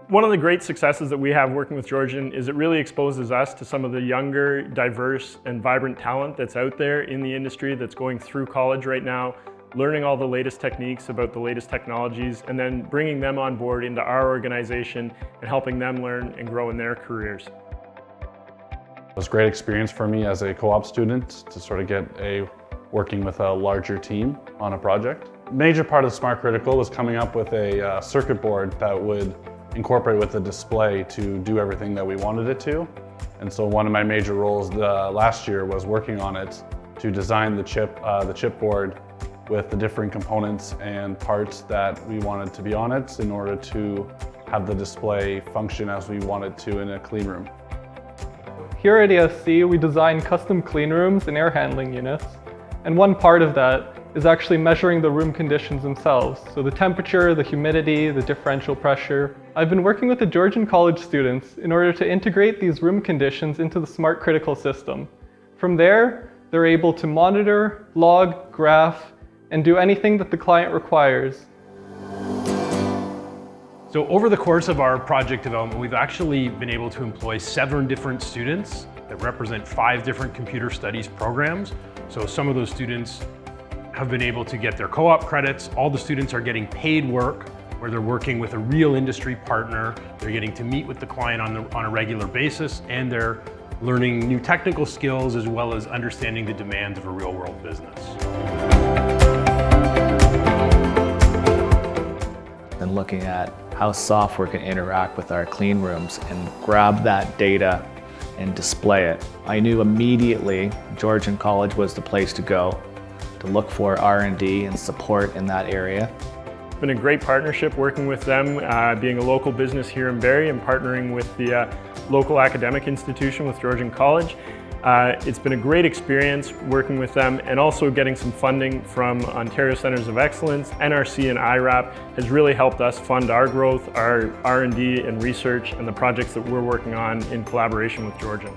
One of the great successes that we have working with Georgian is it really exposes us to some of the younger, diverse, and vibrant talent that's out there in the industry that's going through college right now, learning all the latest techniques about the latest technologies, and then bringing them on board into our organization and helping them learn and grow in their careers. It was a great experience for me as a co-op student to sort of get working with a larger team on a project. A major part of Smart Critical was coming up with a circuit board that would incorporate with the display to do everything that we wanted it to. And so one of my major roles last year was working on it to design the chip board with the different components and parts that we wanted to be on it in order to have the display function as we wanted to in a clean room. Here at ESC, we design custom clean rooms and air handling units. And one part of that is actually measuring the room conditions themselves. So the temperature, the humidity, the differential pressure. I've been working with the Georgian College students in order to integrate these room conditions into the Smart Critical system. From there, they're able to monitor, log, graph, and do anything that the client requires. So over the course of our project development, we've actually been able to employ 7 different students that represent 5 different computer studies programs. So some of those students have been able to get their co-op credits. All the students are getting paid work where they're working with a real industry partner. They're getting to meet with the client on a regular basis, and they're learning new technical skills as well as understanding the demands of a real world business. And looking at how software can interact with our clean rooms and grab that data and display it. I knew immediately Georgian College was the place to go to look for R&D and support in that area. It's been a great partnership working with them, being a local business here in Barrie and partnering with the local academic institution with Georgian College. It's been a great experience working with them, and also getting some funding from Ontario Centres of Excellence, NRC and IRAP has really helped us fund our growth, our R&D and research, and the projects that we're working on in collaboration with Georgian.